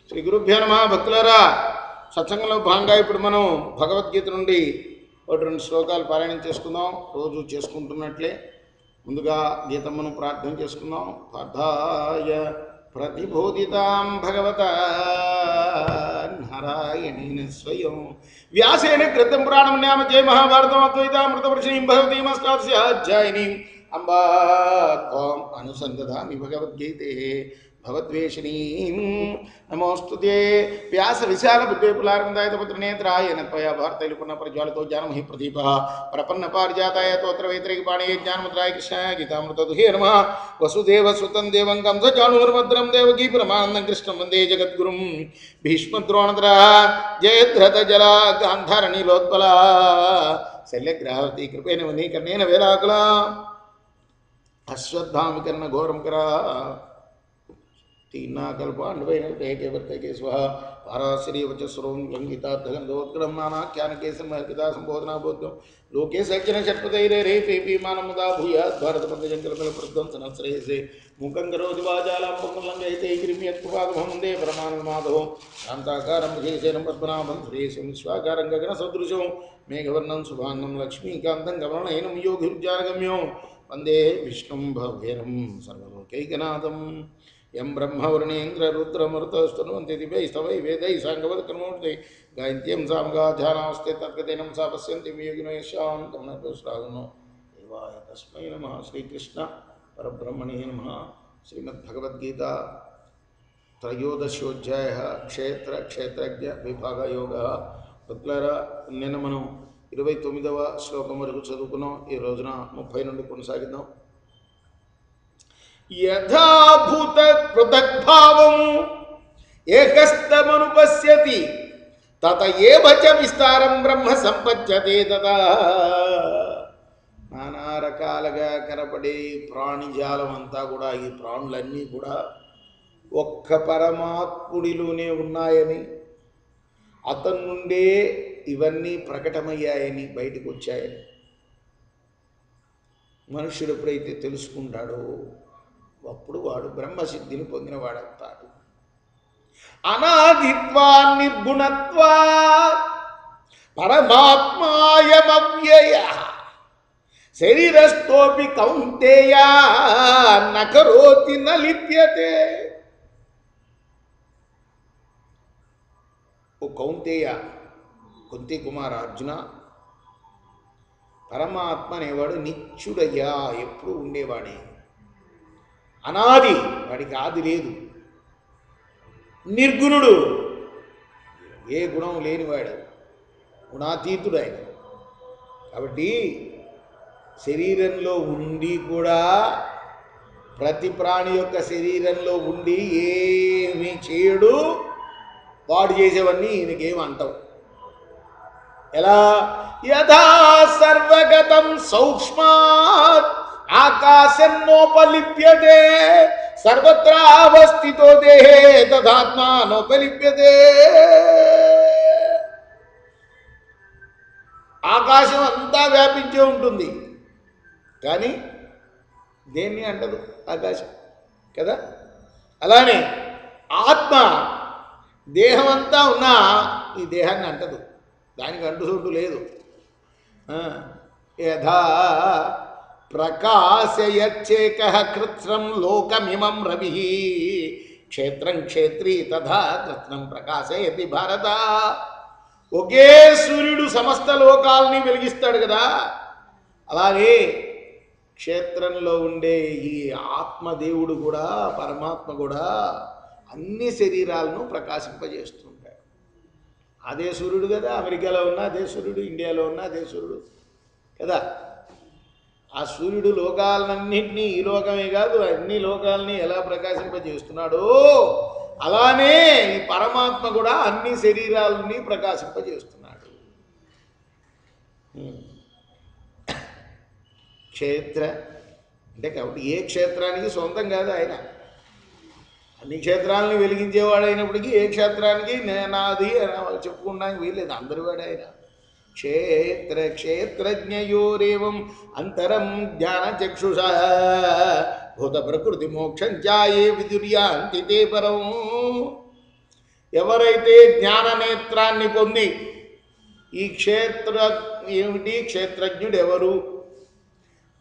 శ్రీ గురుభ్యో నమః. భక్తులారా, సత్సంగంలో భాగంగా ఇప్పుడు మనం భగవద్గీత నుండి ఒకటి రెండు శ్లోకాలు పారాయణం చేసుకుందాం. రోజు చేసుకుంటున్నట్లే ముందుగా గీతమ్మను ప్రార్థన చేసుకుందాం. పార్థాయ ప్రతిబోధితాం భగవతా నారాయణేన స్వయం వ్యాసేన కృతం పురాణం న్యామతే మహాభారతం అద్వైతామృతవర్షిణీం భగవతీమష్టాదశాధ్యాయినీం అంబా త్వాం అనుసందధామి భగవద్గీతే భగవద్వేషిణీం. నమోస్తుతే వ్యాస విశాల బుద్ధే పులారందాయ పుత్రనేత్రాయ నత్వయా భారతైలుపున్న ప్రజ్వాలతో జ్ఞానమహి ప్రదీప ప్రపన్న పారిజాతాయ తోత్రవేత్రైక పాణే జ్ఞానముద్రాయ కృష్ణాయ గీతామృతదుహే నమః. వసుదేవ సుతం దేవం కంసచాణూర్భద్రం దేవకీ పరమానందం కృష్ణం వందే జగద్గురుం. భీష్మద్రోణద్రా జయద్రథ జల గాంధారణీలోత్పల శల్యగ్రహవతి కృపేణ వనీకర్ణేన వేలాకుల అశ్వత్థామికర్ణ ఘోరం కరా तीनाकल्पाण्डवैनैके स्व पाराश्रीवचस्वरूं लङ्घितार्थगन्धोत्कलं नानाख्यानकेशमर्पिता सम्बोधनाबोद्धं लोके सज्जन षट्पदैरेपीमानमुदा भूयात् भारतपञ्चजङ्कलमलप्रध्वंसनं श्रेयसे मुखं करोति वाचालं पङ्गुलङ्घयते गिरिम्यत्कृपादभं वन्दे परमानन्दमाधवं शान्ताकारं विशेषेण पद्मनाभं सुरेशं विश्वाकारं गगनसदृशं मेघवर्णं शुभान्नं लक्ष्मीकान्तं कमलनयनं योगिर्जानगम्यं वन्दे विष्णुं भव्यं सर्वलोकैकनाथं यं ब्रह्मवर्णेन्द्र रुद्रमरुतस्तुन्वन्ति दिव्यै स्तवै वेदैः साङ्गवत्कर्मूर्ति गायन्त्यं सामगाध्यानास्ते तद्गतेनं सा पश्यन्ति योगिनो यशां कमनतोस्रागनो देवाय तस्मै नमः. श्रीकृष्ण परब्रह्मणे नमः. श्रीमद्भगवद्गीता त्रयोदशोऽध्यायः क्षेत्र क्षेत्रज्ञ विभागयोगः. భక్తులారా, నిన్న మనం 29వ శ్లోకం వరకు చదువుకున్నాం. ఈ రోజున 30 నుండి కొనసాగిద్దాం. యథాభూత పృథగ్భావం ఏకస్తమనుపశ్యతి తత ఏవ చ విస్తారం బ్రహ్మ సంపద్యతే తదా. నానా రకాలుగా కనపడే ప్రాణిజాలం అంతా కూడా, ఈ ప్రాణులన్నీ కూడా ఒక్క పరమాత్ముడిలోనే ఉన్నాయని, అతని నుండే ఇవన్నీ ప్రకటమయ్యాయని, బయటకు వచ్చాయని మనుష్యుడు ఎప్పుడైతే తెలుసుకుంటాడో అప్పుడు వాడు బ్రహ్మసిద్ధిని పొందినవాడవుతాడు. అనాదిత్వా నిర్గుణత్వా పరమాత్మాయమవ్యయ శరీరస్థోపి కౌంతేయ నకరోతి న లిప్యతే. ఓ కౌంతేయ, కుంతి కుమార అర్జున, పరమాత్మ అనేవాడు నిత్యుడయ్యా, ఎప్పుడు ఉండేవాడే, అనాది, వాడికి ఆది లేదు. నిర్గుణుడు, ఏ గుణం లేనివాడు, గుణాతీతుడు ఆయన. కాబట్టి శరీరంలో ఉండి కూడా, ప్రతి ప్రాణి యొక్క శరీరంలో ఉండి ఏమి చేయడు, వాడు చేసేవన్నీ ఈయనకేమంటావు. ఎలా? యథా సర్వగతం సూక్ష్మాత్ ఆకాశన్నోపలిప్యతే సర్వత్రావస్థితో దేహే తథాత్మానోపలిప్యతే. ఆకాశం అంతా వ్యాపించే ఉంటుంది, కానీ దేన్ని అంటదు ఆకాశం కదా. అలానే ఆత్మ దేహం అంతా ఉన్నా ఈ దేహాన్ని అంటదు, దానికి అంటుచోటు లేదు. యథా ప్రకాశయచ్చేకః కృత్స్నం లోకమిమం రవిః క్షేత్రం క్షేత్రీ తథా కృత్స్నం ప్రకాశయతి భారత. ఒకే సూర్యుడు సమస్త లోకాలని వెలిగిస్తాడు కదా, అలాగే క్షేత్రంలో ఉండే ఈ ఆత్మదేవుడు కూడా, పరమాత్మ కూడా అన్ని శరీరాలను ప్రకాశింపజేస్తుంటాడు. అదే సూర్యుడు కదా, అమెరికాలో ఉన్న అదే సూర్యుడు, ఇండియాలో ఉన్న అదే సూర్యుడు కదా. ఆ సూర్యుడు లోకాలన్నింటినీ, ఈ లోకమే కాదు అన్ని లోకాలని ఎలా ప్రకాశింపజేస్తున్నాడో, అలానే ఈ పరమాత్మ కూడా అన్ని శరీరాలని ప్రకాశింపజేస్తున్నాడు. క్షేత్ర అంటే కాబట్టి ఏ క్షేత్రానికి సొంతం కాదు ఆయన, అన్ని క్షేత్రాలని వెలిగించేవాడు అయినప్పటికీ ఏ క్షేత్రానికి నాది అని చెప్పుకోవడానికి వీల్లేదు, అందరి వాడు ఆయన. క్షేత్ర క్షేత్రజ్ఞయోరేవం అంతరం జ్ఞాన చక్షుష భూత ప్రకృతి మోక్షం ఛాయే విదుర్యాంతి తే పరం. ఎవరైతే జ్ఞాన నేత్రాన్ని పొంది ఈ ఏమిటి, క్షేత్రజ్ఞుడు ఎవరు,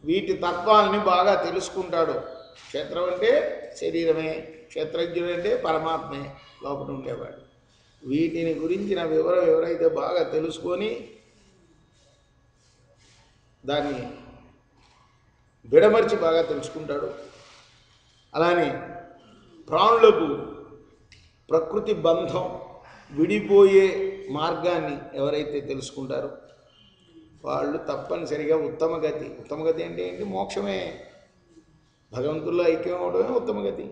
వీటి తత్వాలని బాగా తెలుసుకుంటాడు. క్షేత్రం అంటే శరీరమే, క్షేత్రజ్ఞుడు అంటే పరమాత్మే, లోపల ఉండేవాడు. వీటిని గురించిన వివరం ఎవరైతే బాగా తెలుసుకొని దాన్ని విడమర్చి బాగా తెలుసుకుంటాడు, అలానే ప్రాణులకు ప్రకృతి బంధం విడిపోయే మార్గాన్ని ఎవరైతే తెలుసుకుంటారో వాళ్ళు తప్పనిసరిగా ఉత్తమగతి అంటే ఏంటి, మోక్షమే, భగవంతుల్లో ఐక్యం అవడమే ఉత్తమగతి,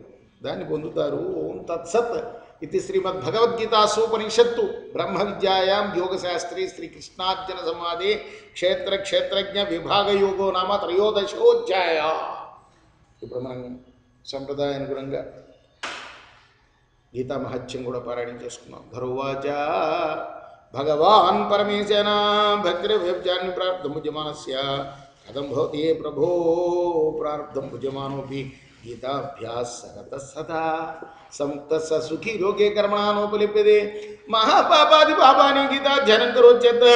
దాన్ని పొందుతారు. ఓం తత్సత్ ఇది శ్రీమద్భగవద్గీతాసూపనిషత్తు బ్రహ్మ విద్యాయాం యోగశాస్త్రే శ్రీకృష్ణార్జున సంవాదే క్షేత్రజ్ఞ విభాగ యోగో నామ త్రయోదశోధ్యాయ. ఇప్పుడు మనం సంప్రదాయానుగుణంగా గీతా మహత్యం కూడా పారాయణం చేసుకున్నాం. ధరువాచ భగవాన్ పరమేశన భక్తిర్వ్యబ్జాన్ని ప్రార్థం భుజమానస్య కథం భవతి ప్రభో ప్రార్థం భుజమానోపి గీతాభ్యాస్ సరత సదా సముక్త సుఖీ లోకే కర్మణానోపలిప్యతే మహాపాపాది పాపాని గీతా జనం కరోచ్యత్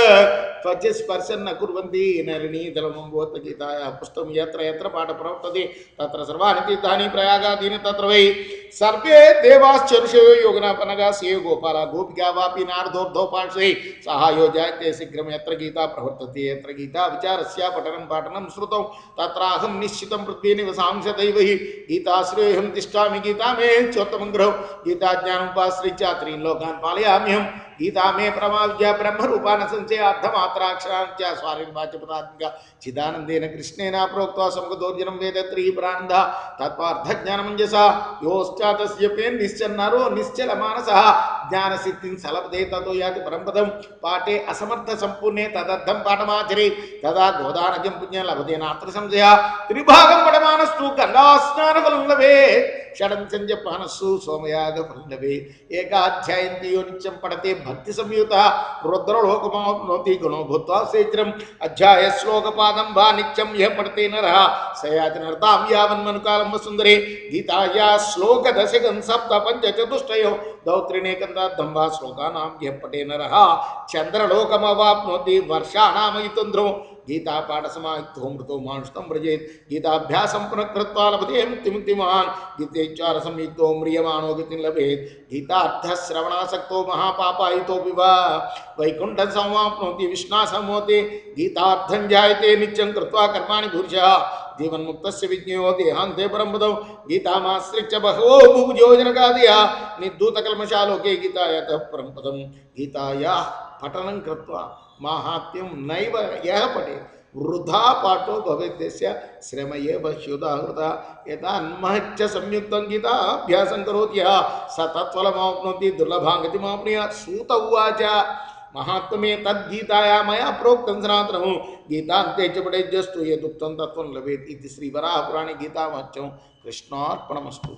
స్పర్శన్న కుర్వంతి నరిణీతలమంబోత్త గీతాయా పుస్తకం యత్ర యత్ర పాఠ ప్రవర్తతే తత్ర సర్వాణి తీర్థాని ప్రయాగాదీని తత్ర వై సర్వే దేవాశ్చరుషో యోగనాపనగా సేయ గోపాల గోపికా వాపి నారదోర్ధో పార్శ్వై సహాయో జాయతే శీఘ్రం యత్ర గీతా ప్రవర్తతే యత్ర గీతా విచారస్య పఠనం పాఠనం శ్రుతం తత్రాహం నిశ్చితం పృథ్వీ నివసాంశ దైవై గీతాశ్రేయహం తిష్టామి గీతా మే చోత్తమం గ్రహం గీతా జ్ఞానముపాశ్రిత్య త్రీన్ లోకాన్ పాలయామ్యహం గీతా మే పరమా విద్యా బ్రహ్మరూపాన సంచయార్థమాత్రాక్షరాంచ స్వారిర్వాచ్యపదాత్మిక చిదానందేన కృష్ణేన ప్రోక్త్వా సమగదోర్జనం వేదత్రీ ప్రానంద తత్వార్థజ్ఞానమంజస యోశ్చాతస్య పేన్ నిశ్చన్నరో నిశ్చల మానస జ్ఞానసిద్ధిం సలపదే తతో యాతి పరంపదం పాఠే అసమర్థ సంపూర్ణే తదర్థం పాఠమాచరే తదా గోదానజం పుణ్యం లభతే నాత్ర సంశయ త్రిభాగం పడమానస్తు గంగాస్నాన ఫలం లభేత్ షడం సంజపానస్సు సోమయాగ ఫలం లభేత్ ఏకాధ్యాయం దియో నిత్యం పడతే భక్తి సంయుత రుద్రలోకమాప్నోతి గుణో భూత్వా శీఘ్రం అధ్యాయ శ్లోకపాదం వా నిత్యం యః పఠతే నరః సయాతి నర్తాం యావన్మనుకాలం వసుందరే గీతాయా శ్లోక దశకం సప్త పంచ చతుష్టయో దౌత్రినేకందార్థం వా శ్లోకానాం యః పఠే నరః చంద్రలోకమవాప్నోతి వర్షాణామయుతంధ్రం గీతా పాఠ సమాయుక్తో మృతో మానుషం వ్రజేత్ గీతాభ్యాసం పునఃకృత్వా లభతే ముక్తిమాన్ గీతేచ్చార సంయుక్తో మ్రియమాణో గతిం లభేత్ గీతార్థ శ్రవణాసక్తో మహాపాపాయితోపి వా వైకుంఠం సంవాప్నోతి విష్ణాసమోతే గీతార్థం జాయతే నిత్యం కృత్వా కర్మాణి భూర్షః జీవన్ముక్తస్య విజ్ఞేయో దేహాంతే పరంపదం గీతామాశ్రిత్య బహవో భూజోజనకాదయ నిర్ధూతకల్మషాలోకే గీతాయాః పరంపదం గీతాయాః పఠనం కృత్వా మాహాత్మ్యం నైవ యః పఠేత్ వృధా పాఠో భవేద్యస్య శ్రమ ఏవ హ్యుదాహృత యతన్మహచ్చ సంయుక్తం గీతాభ్యాసం కరోతి యః స తత్ఫలమాప్నోతి దుర్లభాం గతిమాప్నుయాత్. సూత ఉవాచ మహాత్మ్యే తద్గీతాయా మయా ప్రోక్తం సనాతనం గీతాంతే చ పఠేజ్జస్తు యదుక్తం తత్వం లభేత్. ఇది శ్రీవరాహపురాణే గీతామహత్యం. కృష్ణార్పణమస్తు.